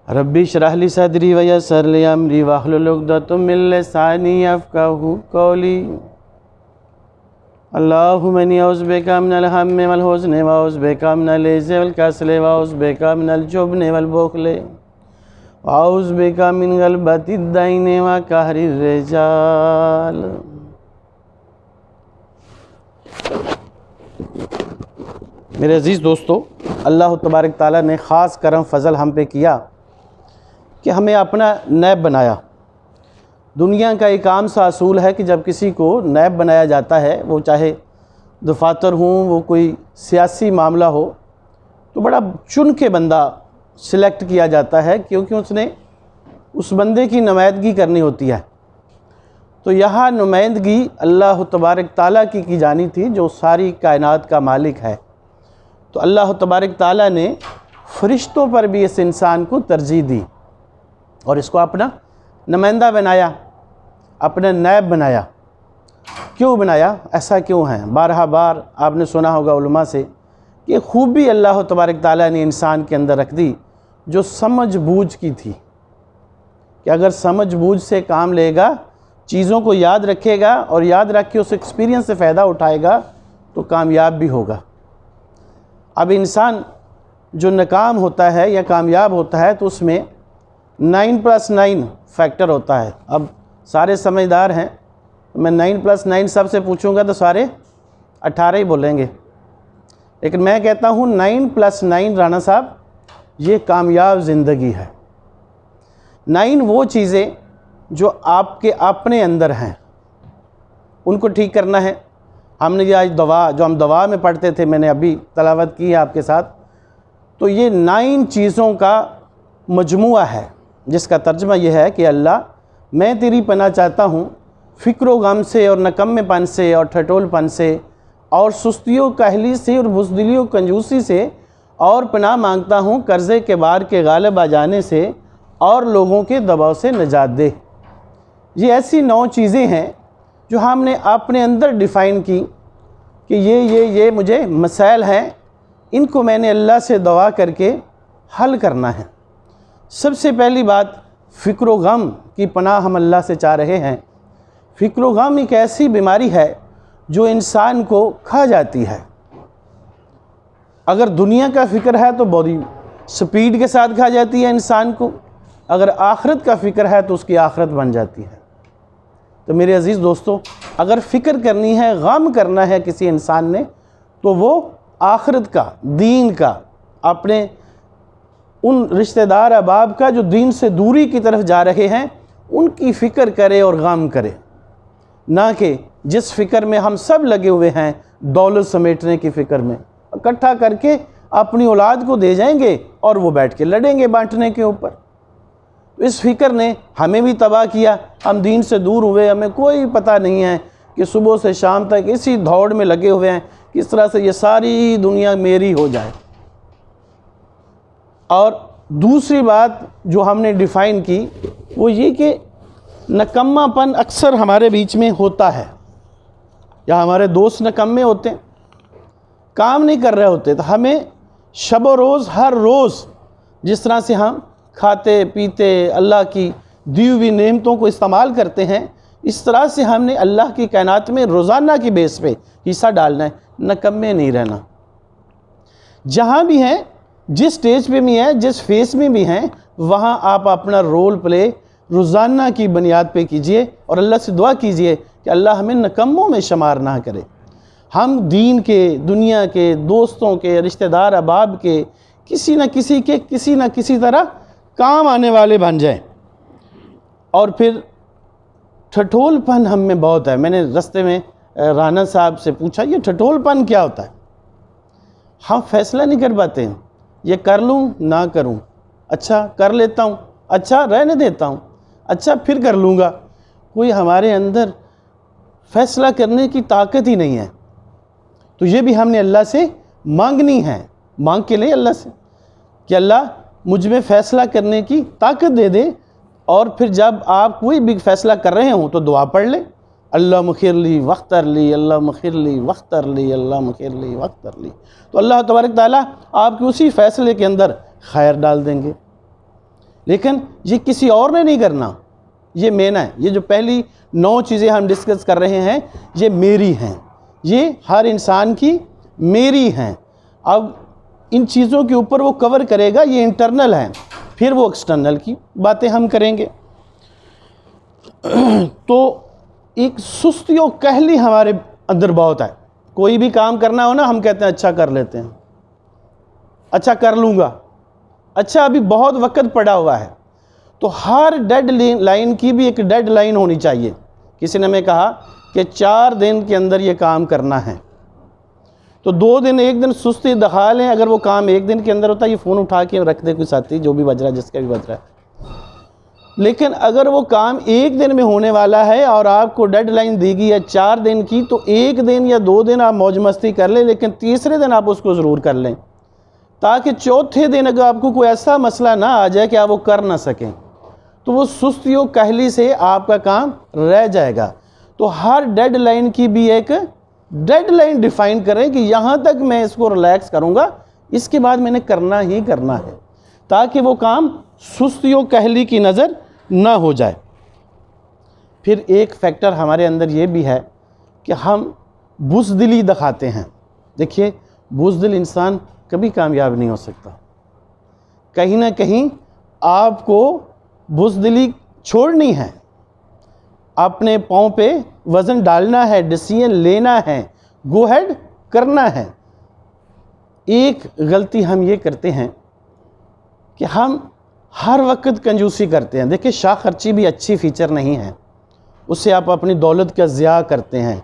ربی اشرح لی صدری ویسر لی امری واحلل عقدۃ من لسانی یفقہوا قولی اللہم انی اعوذ بک من الہم والحزن واعوذ بک من العجز والکسل واعوذ بک من الجبن والبخل واعوذ بک من غلبۃ الدین وقہر الرجال۔ میرے عزیز دوستو، اللہ تبارک تعالیٰ نے خاص کرم فضل ہم پہ کیا کہ ہمیں اپنا نیب بنایا۔ دنیا کا ایک عام سا اصول ہے کہ جب کسی کو نیب بنایا جاتا ہے، وہ چاہے دفاتر ہوں، وہ کوئی سیاسی معاملہ ہو، تو بڑا چن کے بندہ سلیکٹ کیا جاتا ہے، کیونکہ اس نے اس بندے کی نمائندگی کرنی ہوتی ہے۔ تو یہاں نمائندگی اللہ تبارک تعالیٰ کی جانی تھی، جو ساری کائنات کا مالک ہے۔ تو اللہ تبارک تعالیٰ نے فرشتوں پر بھی اس انسان کو ترجیح دی اور اس کو اپنا نمائندہ بنایا، اپنا نیب بنایا۔ کیوں بنایا؟ ایسا کیوں ہے؟ بارہا بار آپ نے سنا ہوگا علماء سے کہ خوبی اللہ تبارک تعالیٰ نے انسان کے اندر رکھ دی جو سمجھ بوجھ کی تھی، کہ اگر سمجھ بوجھ سے کام لے گا، چیزوں کو یاد رکھے گا اور یاد رکھ کے اس ایکسپیرینس سے فائدہ اٹھائے گا تو کامیاب بھی ہوگا۔ اب انسان جو ناکام ہوتا ہے یا کامیاب ہوتا ہے تو اس میں 9+9 فیکٹر ہوتا ہے۔ اب سارے سمجھدار ہیں، میں 9+9 سب سے پوچھوں گا تو سارے 18 ہی بولیں گے، لیکن میں کہتا ہوں 9+9 رانا صاحب یہ کامیاب زندگی ہے۔ 9 وہ چیزیں جو آپ کے اپنے اندر ہیں، ان کو ٹھیک کرنا ہے۔ ہم نے یہ آج جو ہم دعا میں پڑھتے تھے، میں نے ابھی تلاوت کی ہے آپ کے ساتھ، تو یہ 9 چیزوں کا مجموعہ ہے، جس کا ترجمہ یہ ہے کہ اللہ میں تیری پناہ چاہتا ہوں فکر و غم سے اور نکمے پن سے اور ٹھٹول پن سے اور سستی و کاہلی سے اور بزدلی و کنجوسی سے، اور پناہ مانگتا ہوں قرضے کے بار کے غالب آ جانے سے اور لوگوں کے دباؤ سے نجات دے۔ یہ ایسی 9 چیزیں ہیں جو ہم نے اپنے اندر ڈیفائن کی کہ یہ مجھے مسائل ہیں، ان کو میں نے اللہ سے دعا کر کے حل کرنا ہے۔ سب سے پہلی بات، فکر و غم کی پناہ ہم اللہ سے چاہ رہے ہیں۔ فکر و غم ایک ایسی بیماری ہے جو انسان کو کھا جاتی ہے۔ اگر دنیا کا فکر ہے تو بڑی سپیڈ کے ساتھ کھا جاتی ہے انسان کو، اگر آخرت کا فکر ہے تو اس کی آخرت بن جاتی ہے۔ تو میرے عزیز دوستو، اگر فکر کرنی ہے، غم کرنا ہے کسی انسان نے، تو وہ آخرت کا، دین کا، اپنے ان رشتہ دار احباب کا جو دین سے دوری کی طرف جا رہے ہیں، ان کی فکر کرے اور غم کرے، نہ کہ جس فکر میں ہم سب لگے ہوئے ہیں، دولت سمیٹنے کی فکر میں، اکٹھا کر کے اپنی اولاد کو دے جائیں گے اور وہ بیٹھ کے لڑیں گے بانٹنے کے اوپر۔ اس فکر نے ہمیں بھی تباہ کیا، ہم دین سے دور ہوئے، ہمیں کوئی پتہ نہیں ہے کہ صبح سے شام تک اسی دوڑ میں لگے ہوئے ہیں کس طرح سے یہ ساری دنیا میری ہو جائے۔ اور دوسری بات جو ہم نے ڈیفائن کی وہ یہ کہ نکمہ پن اکثر ہمارے بیچ میں ہوتا ہے، یا ہمارے دوست نکمے ہوتے ہیں، کام نہیں کر رہے ہوتے، تو ہمیں شب و روز، ہر روز جس طرح سے ہم کھاتے پیتے اللہ کی دی ہوئی نعمتوں کو استعمال کرتے ہیں، اس طرح سے ہم نے اللہ کی کائنات میں روزانہ کی بیس پہ حصہ ڈالنا ہے، نکمے نہیں رہنا۔ جہاں بھی ہیں، جس سٹیج پہ بھی ہیں، جس فیس میں بھی ہیں، وہاں آپ اپنا رول پلے روزانہ کی بنیاد پہ کیجئے اور اللہ سے دعا کیجئے کہ اللہ ہمیں نکموں میں شمار نہ کرے۔ ہم دین کے، دنیا کے، دوستوں کے، رشتہ دار احباب کے، کسی نہ کسی طرح کام آنے والے بن جائیں۔ اور پھر ٹھٹول پن ہم میں بہت ہے۔ میں نے رستے میں رانا صاحب سے پوچھا یہ ٹھٹول پن کیا ہوتا ہے؟ ہم فیصلہ نہیں کر پاتے ہیں، یہ کر لوں نہ کروں، اچھا کر لیتا ہوں، اچھا رہنے دیتا ہوں، اچھا پھر کر لوں گا۔ کوئی ہمارے اندر فیصلہ کرنے کی طاقت ہی نہیں ہے۔ تو یہ بھی ہم نے اللہ سے مانگنی ہے، مانگ کے لیں اللہ سے کہ اللہ مجھ میں فیصلہ کرنے کی طاقت دے دے۔ اور پھر جب آپ کوئی بھی فیصلہ کر رہے ہوں تو دعا پڑھ لیں، اللہ مخیر لی وختر لی، اللہ مخیر لی وختر لی، اللہ مخیر لی وختر لی، تو اللہ تبارک تعالیٰ آپ کے اسی فیصلے کے اندر خیر ڈال دیں گے۔ لیکن یہ کسی اور نے نہیں کرنا، یہ مینا ہے۔ یہ جو پہلی 9 چیزیں ہم ڈسکس کر رہے ہیں یہ میری ہیں، یہ ہر انسان کی میری ہیں۔ اب ان چیزوں کے اوپر وہ کور کرے گا، یہ انٹرنل ہیں، پھر وہ ایکسٹرنل کی باتیں ہم کریں گے۔ تو ایک سستی و کہلی ہمارے اندر بہت ہے۔ کوئی بھی کام کرنا ہو نا، ہم کہتے ہیں اچھا کر لیتے ہیں، اچھا کر لوں گا، اچھا ابھی بہت وقت پڑا ہوا ہے۔ تو ہر ڈیڈ لائن کی بھی ایک ڈیڈ لائن ہونی چاہیے۔ کسی نے ہمیں کہا کہ 4 دن کے اندر یہ کام کرنا ہے، تو 2 دن 1 دن سستی دکھا لیں۔ اگر وہ کام 1 دن کے اندر ہوتا ہے، یہ فون اٹھا کے رکھ دے کوئی ساتھی جو بھی بج رہا ہے، جس کا بھی بج رہا ہے۔ لیکن اگر وہ کام 1 دن میں ہونے والا ہے اور آپ کو ڈیڈ لائن دی گئی ہے 4 دن کی، تو 1 دن یا 2 دن آپ موج مستی کر لیں، لیکن تیسرے دن آپ اس کو ضرور کر لیں، تاکہ چوتھے دن اگر آپ کو کوئی ایسا مسئلہ نہ آ جائے کہ آپ وہ کر نہ سکیں، تو وہ سستی و کہلی سے آپ کا کام رہ جائے گا۔ تو ہر ڈیڈ لائن کی بھی ایک ڈیڈ لائن ڈیفائن کریں کہ یہاں تک میں اس کو ریلیکس کروں گا، اس کے بعد میں نے کرنا ہی کرنا ہے، تاکہ وہ کام سستی و کہلی کی نظر نہ ہو جائے۔ پھر ایک فیکٹر ہمارے اندر یہ بھی ہے کہ ہم بزدلی دکھاتے ہیں۔ دیکھیے، بزدل انسان کبھی کامیاب نہیں ہو سکتا۔ کہیں نہ کہیں آپ کو بزدلی چھوڑنی ہے، اپنے پاؤں پہ وزن ڈالنا ہے، ڈیسیژن لینا ہے، گو ہیڈ کرنا ہے۔ ایک غلطی ہم یہ کرتے ہیں کہ ہم ہر وقت کنجوسی کرتے ہیں۔ دیکھیں، شاہ خرچی بھی اچھی فیچر نہیں ہے، اس سے آپ اپنی دولت کا ضیاع کرتے ہیں،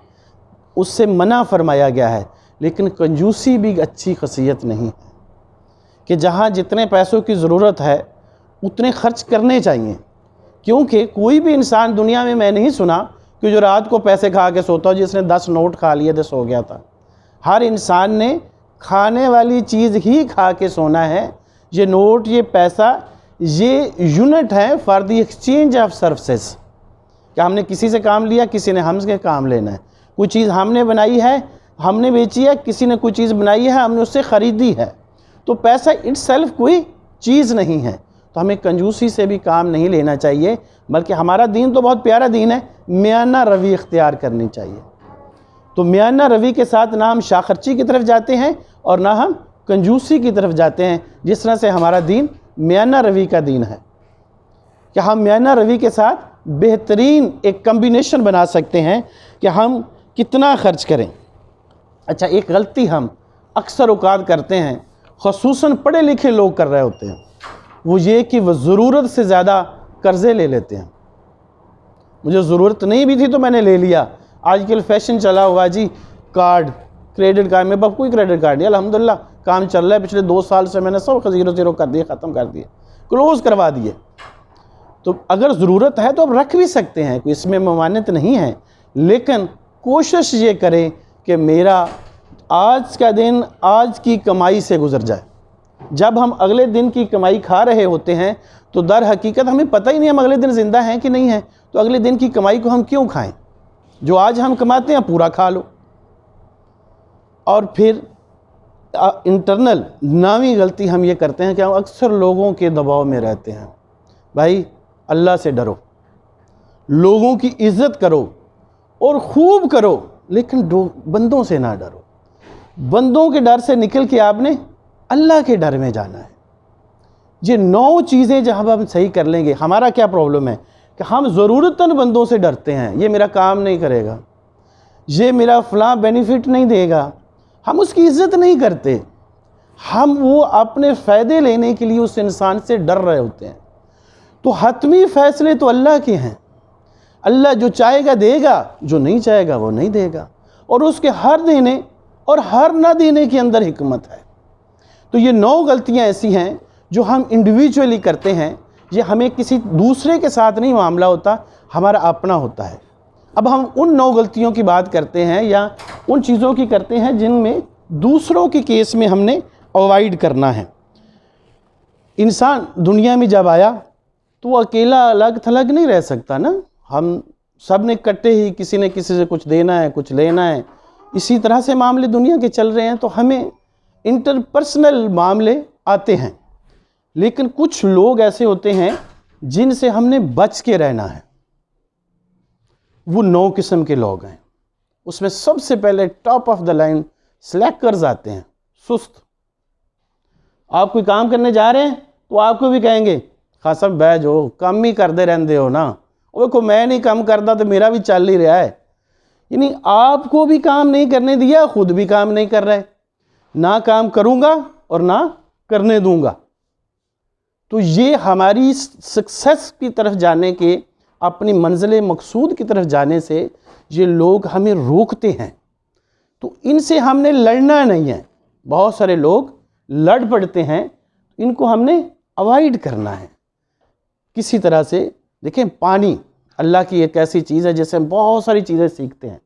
اس سے منع فرمایا گیا ہے۔ لیکن کنجوسی بھی اچھی خاصیت نہیں ہے کہ جہاں جتنے پیسوں کی ضرورت ہے اتنے خرچ کرنے چاہیے، کیونکہ کوئی بھی انسان دنیا میں نہیں سنا کہ جو رات کو پیسے کھا کے سوتا ہو، جس نے 10 نوٹ کھا لیے تو سو گیا تھا۔ ہر انسان نے کھانے والی چیز ہی کھا کے سونا ہے۔ یہ نوٹ، یہ پیسہ، یہ یونٹ ہے for the exchange of services, کہ ہم نے کسی سے کام لیا، کسی نے ہم سے کام لینا ہے۔ کوئی چیز ہم نے بنائی ہے، ہم نے بیچی ہے، کسی نے کوئی چیز بنائی ہے، ہم نے اس سے خریدی ہے۔ تو پیسہ اٹ سیلف کوئی چیز نہیں ہے۔ تو ہمیں کنجوسی سے بھی کام نہیں لینا چاہیے، بلکہ ہمارا دین تو بہت پیارا دین ہے، میانہ روی اختیار کرنی چاہیے۔ تو میانہ روی کے ساتھ نہ ہم شاہ خرچی کی طرف جاتے ہیں اور نہ ہم کنجوسی کی طرف جاتے ہیں، جس طرح سے ہمارا دین میانہ روی کا دین ہے، کہ ہم میانہ روی کے ساتھ بہترین ایک کمبینیشن بنا سکتے ہیں کہ ہم کتنا خرچ کریں۔ اچھا، ایک غلطی ہم اکثر اوقات کرتے ہیں، خصوصاً پڑھے لکھے لوگ کر رہے ہوتے ہیں، وہ یہ کہ وہ ضرورت سے زیادہ قرضے لے لیتے ہیں۔ مجھے ضرورت نہیں بھی تھی تو میں نے لے لیا۔ آج کل فیشن چلا ہوا جی، کارڈ، کریڈٹ کارڈ۔ میرے پاس کوئی کریڈٹ کارڈ نہیں، الحمدللہ کام چل رہا ہے۔ پچھلے 2 سال سے میں نے سب 0 کر دیے، ختم کر دیے، کلوز کروا دیے۔ تو اگر ضرورت ہے تو آپ رکھ بھی سکتے ہیں، کوئی اس میں ممانعت نہیں ہے، لیکن کوشش یہ کریں کہ میرا آج کا دن آج کی کمائی سے گزر جائے۔ جب ہم اگلے دن کی کمائی کھا رہے ہوتے ہیں تو در حقیقت ہمیں پتہ ہی نہیں ہم اگلے دن زندہ ہیں کہ نہیں ہیں، تو اگلے دن کی کمائی کو ہم کیوں کھائیں؟ جو آج ہم کماتے ہیں پورا کھا لو۔ اور پھر انٹرنل نامی غلطی ہم یہ کرتے ہیں کہ ہم اکثر لوگوں کے دباؤ میں رہتے ہیں۔ بھائی، اللہ سے ڈرو، لوگوں کی عزت کرو اور خوب کرو، لیکن بندوں سے نہ ڈرو۔ بندوں کے ڈر سے نکل کے آپ نے اللہ کے ڈر میں جانا ہے۔ یہ 9 چیزیں جب ہم صحیح کر لیں گے۔ ہمارا کیا پرابلم ہے کہ ہم ضرورتاً بندوں سے ڈرتے ہیں، یہ میرا کام نہیں کرے گا، یہ میرا فلاں بینیفٹ نہیں دے گا، ہم اس کی عزت نہیں کرتے، ہم وہ اپنے فائدے لینے کے لیے اس انسان سے ڈر رہے ہوتے ہیں۔ تو حتمی فیصلے تو اللہ کے ہیں، اللہ جو چاہے گا دے گا، جو نہیں چاہے گا وہ نہیں دے گا، اور اس کے ہر دینے اور ہر نہ دینے کے اندر حکمت ہے۔ تو یہ 9 غلطیاں ایسی ہیں جو ہم انڈیویجولی کرتے ہیں، یہ ہمیں کسی دوسرے کے ساتھ نہیں معاملہ ہوتا، ہمارا اپنا ہوتا ہے۔ اب ہم ان 9 غلطیوں کی بات کرتے ہیں یا ان چیزوں کی کرتے ہیں جن میں دوسروں کے کیس میں ہم نے اوائڈ کرنا ہے۔ انسان دنیا میں جب آیا تو وہ اکیلا الگ تھلگ نہیں رہ سکتا نا، ہم سب نے اکٹھے ہی کسی نے کسی سے کچھ دینا ہے، کچھ لینا ہے، اسی طرح سے معاملے دنیا کے چل رہے ہیں۔ تو ہمیں انٹرپرسنل معاملے آتے ہیں، لیکن کچھ لوگ ایسے ہوتے ہیں جن سے ہم نے بچ کے رہنا ہے. وہ 9 قسم کے لوگ ہیں. اس میں سب سے پہلے ٹاپ آف دا لائن سلیکرز آتے ہیں، سست. آپ کوئی کام کرنے جا رہے ہیں تو آپ کو بھی کہیں گے خاص صاحب بہ جو کام ہی کرتے رہتے ہو نا، وہ کو میں نہیں کام کرتا تو میرا بھی چل ہی رہا ہے. یعنی آپ کو بھی کام نہیں کرنے دیا، خود بھی کام نہیں کر رہے. نہ کام کروں گا اور نہ کرنے دوں گا. تو یہ ہماری سکسیس کی طرف جانے کے، اپنی منزل مقصود کی طرف جانے سے یہ لوگ ہمیں روکتے ہیں. تو ان سے ہم نے لڑنا نہیں ہے. بہت سارے لوگ لڑ پڑتے ہیں، ان کو ہم نے اوائڈ کرنا ہے کسی طرح سے. دیکھیں پانی اللہ کی ایک ایسی چیز ہے جیسے ہم بہت ساری چیزیں سیکھتے ہیں.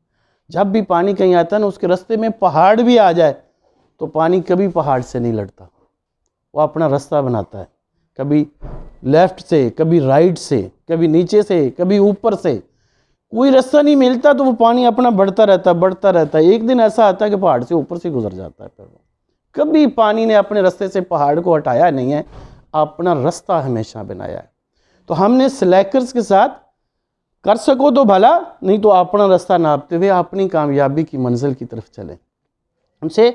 جب بھی پانی کہیں آتا ہے نا، اس کے رستے میں پہاڑ بھی آ جائے تو پانی کبھی پہاڑ سے نہیں لڑتا، وہ اپنا رستہ بناتا ہے. کبھی لیفٹ سے، کبھی رائٹ سے، کبھی نیچے سے، کبھی اوپر سے. کوئی رستہ نہیں ملتا تو وہ پانی اپنا بڑھتا رہتا ہے. ایک دن ایسا آتا ہے کہ پہاڑ سے اوپر سے گزر جاتا ہے. پھر کبھی پانی نے اپنے رستے سے پہاڑ کو ہٹایا نہیں ہے، اپنا رستہ ہمیشہ بنایا ہے. تو ہم نے سلیکرز کے ساتھ کر سکو تو بھلا، نہیں تو اپنا رستہ ناپتے ہوئے اپنی کامیابی کی منزل کی طرف چلیں. ان سے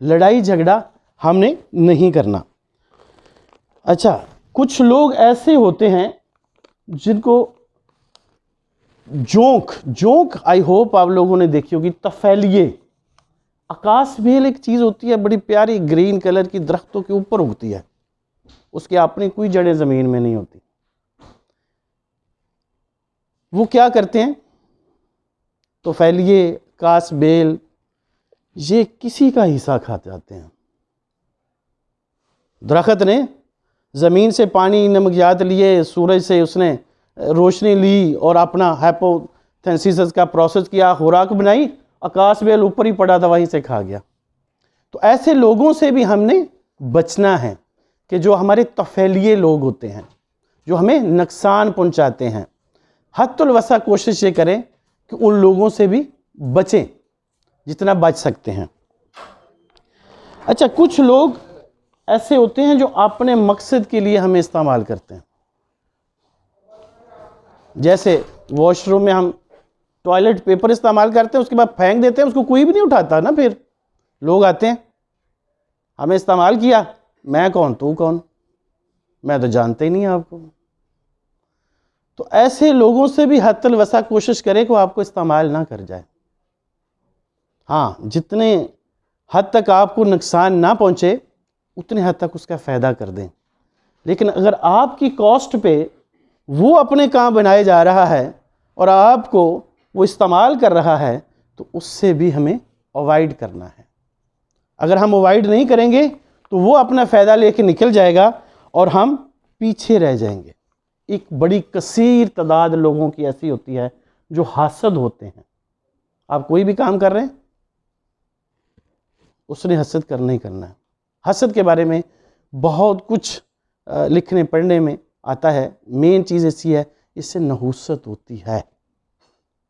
لڑائی جھگڑا ہم نے نہیں کرنا. اچھا، کچھ لوگ ایسے ہوتے ہیں جن کو جونک آئی ہوپ آپ لوگوں نے دیکھی ہوگی. طفیلیے، آکاش بیل ایک چیز ہوتی ہے بڑی پیاری، گرین کلر کی، درختوں کے اوپر اگتی ہے. اس کی اپنی کوئی جڑیں زمین میں نہیں ہوتی. وہ کیا کرتے ہیں؟ طفیلیے، آکاش بیل، یہ کسی کا حصہ کھا جاتے ہیں. درخت نے زمین سے پانی نمکیات لیے، سورج سے اس نے روشنی لی اور اپنا ہائپوتھینسس کا پروسیس کیا، خوراک بنائی. آکاش بیل اوپر ہی پڑا تھا، وہیں سے کھا گیا. تو ایسے لوگوں سے بھی ہم نے بچنا ہے کہ جو ہمارے طفیلیے لوگ ہوتے ہیں، جو ہمیں نقصان پہنچاتے ہیں. حد الوسع کوشش یہ کریں کہ ان لوگوں سے بھی بچیں جتنا بچ سکتے ہیں. اچھا، کچھ لوگ ایسے ہوتے ہیں جو اپنے مقصد کے لیے ہمیں استعمال کرتے ہیں. جیسے واش روم میں ہم ٹوائلٹ پیپر استعمال کرتے ہیں، اس کے بعد پھینک دیتے ہیں، اس کو کوئی بھی نہیں اٹھاتا نا. پھر لوگ آتے ہیں، ہمیں استعمال کیا، میں کون تو کون، میں تو جانتے ہی نہیں آپ کو. تو ایسے لوگوں سے بھی حد الوسع کوشش کریں کہ وہ آپ کو استعمال نہ کر جائے. ہاں، جتنے حد تک آپ کو نقصان نہ پہنچے اتنے حد تک اس کا فائدہ کر دیں. لیکن اگر آپ کی کاسٹ پہ وہ اپنے کام بنائے جا رہا ہے اور آپ کو وہ استعمال کر رہا ہے تو اس سے بھی ہمیں اوائڈ کرنا ہے. اگر ہم اوائڈ نہیں کریں گے تو وہ اپنا فائدہ لے کے نکل جائے گا اور ہم پیچھے رہ جائیں گے. ایک بڑی کثیر تعداد لوگوں کی ایسی ہوتی ہے جو حاسد ہوتے ہیں. آپ کوئی بھی کام کر رہے ہیں، اس نے حسد کرنا ہی کرنا ہے. حسد کے بارے میں بہت کچھ لکھنے پڑھنے میں آتا ہے. مین چیز ایسی ہے، اس سے نحوست ہوتی ہے.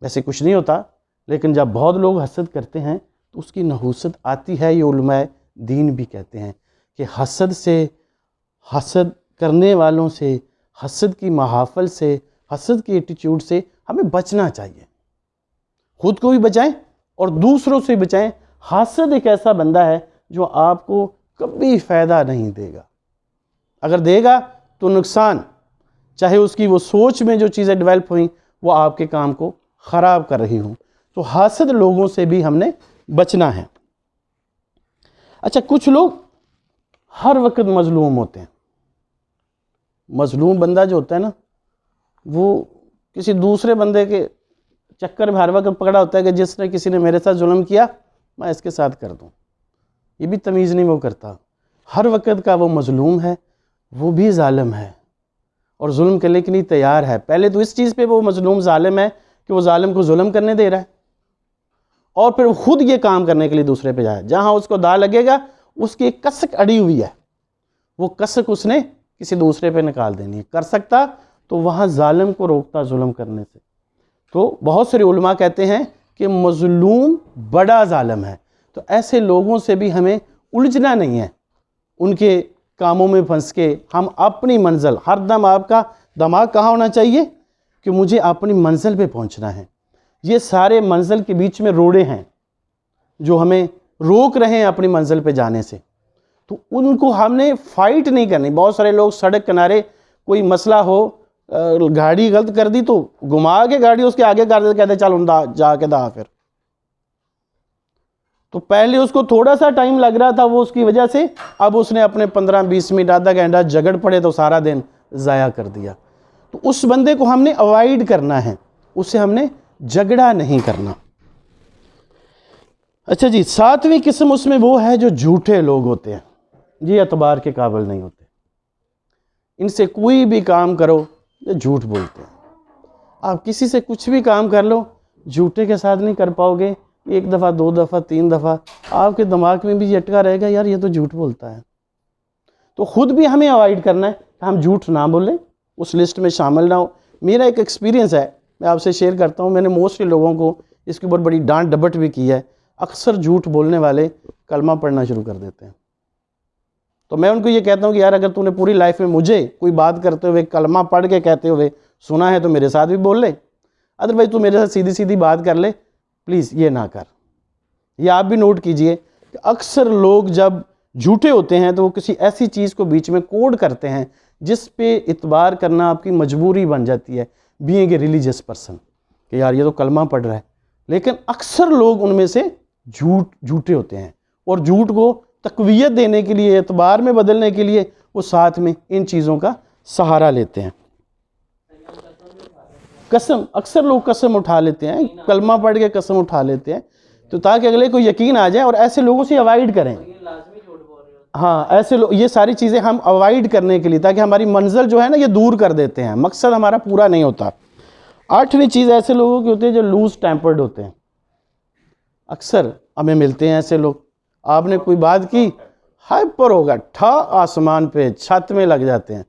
ویسے کچھ نہیں ہوتا، لیکن جب بہت لوگ حسد کرتے ہیں تو اس کی نحوست آتی ہے. یہ علماء دین بھی کہتے ہیں کہ حسد سے، حسد کرنے والوں سے، حسد کی محافل سے، حسد کی ایٹیچیوڈ سے ہمیں بچنا چاہیے. خود کو بھی بچائیں اور دوسروں سے بچائیں. حاسد ایک ایسا بندہ ہے جو آپ کو کبھی فائدہ نہیں دے گا. اگر دے گا تو نقصان، چاہے اس کی وہ سوچ میں جو چیزیں ڈیولپ ہوئیں وہ آپ کے کام کو خراب کر رہی ہوں. تو حاسد لوگوں سے بھی ہم نے بچنا ہے. اچھا، کچھ لوگ ہر وقت مظلوم ہوتے ہیں. مظلوم بندہ جو ہوتا ہے نا، وہ کسی دوسرے بندے کے چکر میں ہر وقت پکڑا ہوتا ہے کہ جس نے کسی نے میرے ساتھ ظلم کیا میں اس کے ساتھ کر دوں. یہ بھی تمیز نہیں وہ کرتا. ہر وقت کا وہ مظلوم ہے، وہ بھی ظالم ہے اور ظلم کرنے کے لیے تیار ہے. پہلے تو اس چیز پہ وہ مظلوم ظالم ہے کہ وہ ظالم کو ظلم کرنے دے رہا ہے، اور پھر وہ خود یہ کام کرنے کے لیے دوسرے پہ جائے. جہاں اس کو داغ لگے گا اس کی ایک کسک اڑی ہوئی ہے، وہ کسک اس نے کسی دوسرے پہ نکال دینی ہے. کر سکتا تو وہاں ظالم کو روکتا ظلم کرنے سے. تو بہت سارے علماء کہتے ہیں کہ مظلوم بڑا ظالم ہے. تو ایسے لوگوں سے بھی ہمیں الجھنا نہیں ہے، ان کے کاموں میں پھنس کے ہم اپنی منزل، ہر دم آپ کا دماغ کہاں ہونا چاہیے کہ مجھے اپنی منزل پہ پہنچنا ہے۔ یہ سارے منزل کے بیچ میں روڑے ہیں جو ہمیں روک رہے ہیں اپنی منزل پہ جانے سے، تو ان کو ہم نے فائٹ نہیں کرنی۔ بہت سارے لوگ سڑک کنارے کوئی مسئلہ ہو، گاڑی غلط کر دی تو گھما کے گاڑی اس کے آگے کر دیتے، کہتے چل جا کے دا پھر۔ تو پہلے اس کو تھوڑا سا ٹائم لگ رہا تھا وہ اس کی وجہ سے، اب اس نے اپنے 15-20 منٹ آدھا گھنٹہ جھگڑ پڑے تو سارا دن ضائع کر دیا۔ تو اس بندے کو ہم نے اوائڈ کرنا ہے، اس سے ہم نے جھگڑا نہیں کرنا۔ اچھا جی، 7ویں قسم اس میں وہ ہے جو جھوٹے لوگ ہوتے ہیں، یہ اعتبار کے قابل نہیں ہوتے، ان سے کوئی بھی کام کرو یہ جھوٹ بولتے ہیں۔ آپ کسی سے کچھ بھی کام کر لو، جھوٹے کے ساتھ نہیں کر پاؤ گے، 1 دفعہ 2 دفعہ 3 دفعہ آپ کے دماغ میں بھی یہ اٹکا رہے گا، یار یہ تو جھوٹ بولتا ہے۔ تو خود بھی ہمیں اوائڈ کرنا ہے کہ ہم جھوٹ نہ بولیں، اس لسٹ میں شامل نہ ہو۔ میرا ایک ایکسپیرینس ہے، میں آپ سے شیئر کرتا ہوں، میں نے موسٹلی لوگوں کو اس کے اوپر بڑی ڈانٹ ڈپٹ بھی کی ہے۔ اکثر جھوٹ بولنے والے کلمہ پڑھنا شروع کر دیتے ہیں، تو میں ان کو یہ کہتا ہوں کہ یار اگر تو نے پوری لائف میں مجھے کوئی بات کرتے ہوئے کلمہ پڑھ کے کہتے ہوئے سنا ہے تو میرے ساتھ بھی بول لے، ادروائز تو میرے ساتھ سیدھی سیدھی بات کر لے، پلیز یہ نہ کر۔ یہ آپ بھی نوٹ کیجئے کہ اکثر لوگ جب جھوٹے ہوتے ہیں تو وہ کسی ایسی چیز کو بیچ میں کوڈ کرتے ہیں جس پہ اعتبار کرنا آپ کی مجبوری بن جاتی ہے، بینگ اے ریلیجس پرسن، کہ یار یہ تو کلمہ پڑھ رہا ہے۔ لیکن اکثر لوگ ان میں سے جھوٹے ہوتے ہیں، اور جھوٹ کو تقویت دینے کے لیے، اعتبار میں بدلنے کے لیے وہ ساتھ میں ان چیزوں کا سہارا لیتے ہیں۔ قسم، اکثر لوگ قسم اٹھا لیتے ہیں، کلمہ پڑھ کے قسم اٹھا لیتے ہیں، تو تاکہ اگلے کو یقین آ جائے، اور ایسے لوگوں سے اوائڈ کریں۔ ہاں، ایسے لوگ، یہ ساری چیزیں ہم اوائڈ کرنے کے لیے، تاکہ ہماری منزل جو ہے نا یہ دور کر دیتے ہیں، مقصد ہمارا پورا نہیں ہوتا۔ 8ویں چیز ایسے لوگوں کی ہوتی ہے جو لوز ٹیمپرڈ ہوتے ہیں۔ اکثر ہمیں ملتے ہیں ایسے لوگ، آپ نے کوئی بات کی، ہائپر ہوگا، ٹھا آسمان پہ چھت میں لگ جاتے ہیں،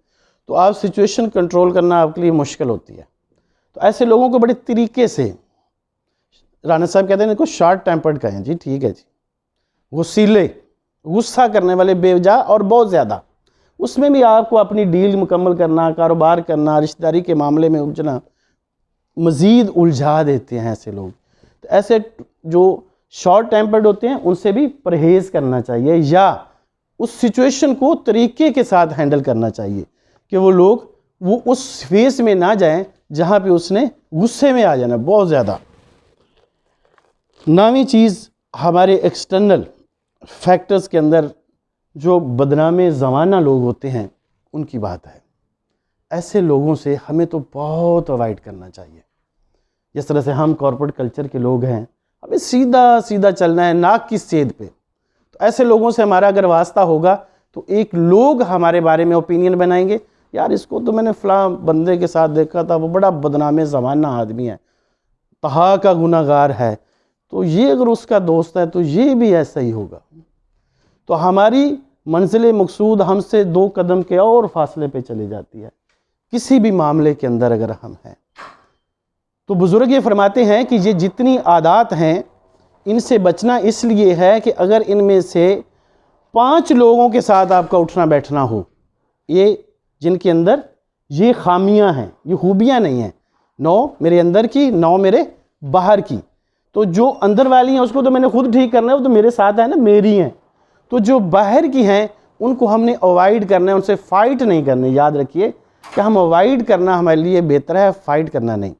تو آپ سچویشن کنٹرول کرنا آپ کے لیے مشکل ہوتی ہے۔ تو ایسے لوگوں کو بڑے طریقے سے، رانا صاحب کہتے ہیں ان کو شارٹ ٹیمپرڈ کہیں، جی ٹھیک ہے جی، غصیلے، غصہ کرنے والے بے وجہ اور بہت زیادہ، اس میں بھی آپ کو اپنی ڈیل مکمل کرنا، کاروبار کرنا، رشتہ داری کے معاملے میں الجھنا مزید الجھا دیتے ہیں ایسے لوگ۔ تو ایسے جو شارٹ ٹیمپرڈ ہوتے ہیں ان سے بھی پرہیز کرنا چاہیے، یا اس سچویشن کو طریقے کے ساتھ ہینڈل کرنا چاہیے کہ وہ لوگ وہ اس فیس میں نہ جائیں جہاں پہ اس نے غصے میں آ جانا بہت زیادہ۔ 9ویں چیز ہمارے ایکسٹرنل فیکٹرز کے اندر جو بدنام زمانہ لوگ ہوتے ہیں ان کی بات ہے۔ ایسے لوگوں سے ہمیں تو بہت اوائڈ کرنا چاہیے۔ جس طرح سے ہم کارپوریٹ کلچر کے لوگ ہیں، ہمیں سیدھا سیدھا چلنا ہے، ناک کی سید پہ۔ تو ایسے لوگوں سے ہمارا اگر واسطہ ہوگا تو ایک لوگ ہمارے بارے میں اوپینین بنائیں گے، یار اس کو تو میں نے فلاں بندے کے ساتھ دیکھا تھا، وہ بڑا بدنام زمانہ آدمی ہے، تہا کا گناہ گار ہے، تو یہ اگر اس کا دوست ہے تو یہ بھی ایسا ہی ہوگا۔ تو ہماری منزل مقصود ہم سے 2 قدم کے اور فاصلے پہ چلی جاتی ہے کسی بھی معاملے کے اندر اگر ہم ہیں۔ تو بزرگ یہ فرماتے ہیں کہ یہ جتنی عادات ہیں ان سے بچنا اس لیے ہے کہ اگر ان میں سے 5 لوگوں کے ساتھ آپ کا اٹھنا بیٹھنا ہو، یہ جن کے اندر یہ خامیاں ہیں، یہ خوبیاں نہیں ہیں، 9 میرے اندر کی، 9 میرے باہر کی، تو جو اندر والی ہیں اس کو تو میں نے خود ٹھیک کرنا ہے، وہ تو میرے ساتھ ہے نا، میری ہیں۔ تو جو باہر کی ہیں ان کو ہم نے اوائڈ کرنا ہے، ان سے فائٹ نہیں کرنی۔ یاد رکھیے کہ ہم اوائڈ کرنا ہمارے لیے بہتر ہے، فائٹ کرنا نہیں۔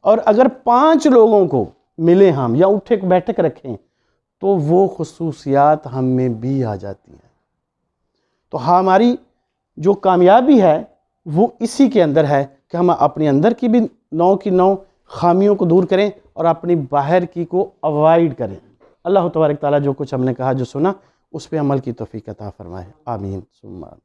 اور اگر 5 لوگوں کو ملیں ہم یا اٹھے بیٹھک رکھیں تو وہ خصوصیات ہم میں بھی آ جاتی ہیں۔ تو ہماری جو کامیابی ہے وہ اسی کے اندر ہے کہ ہم اپنے اندر کی بھی 9 کی 9 خامیوں کو دور کریں اور اپنی باہر کی کو اوائڈ کریں۔ اللہ تبارک تعالیٰ جو کچھ ہم نے کہا، جو سنا، اس پہ عمل کی توفیق عطا فرمائے، آمین ثم آمین۔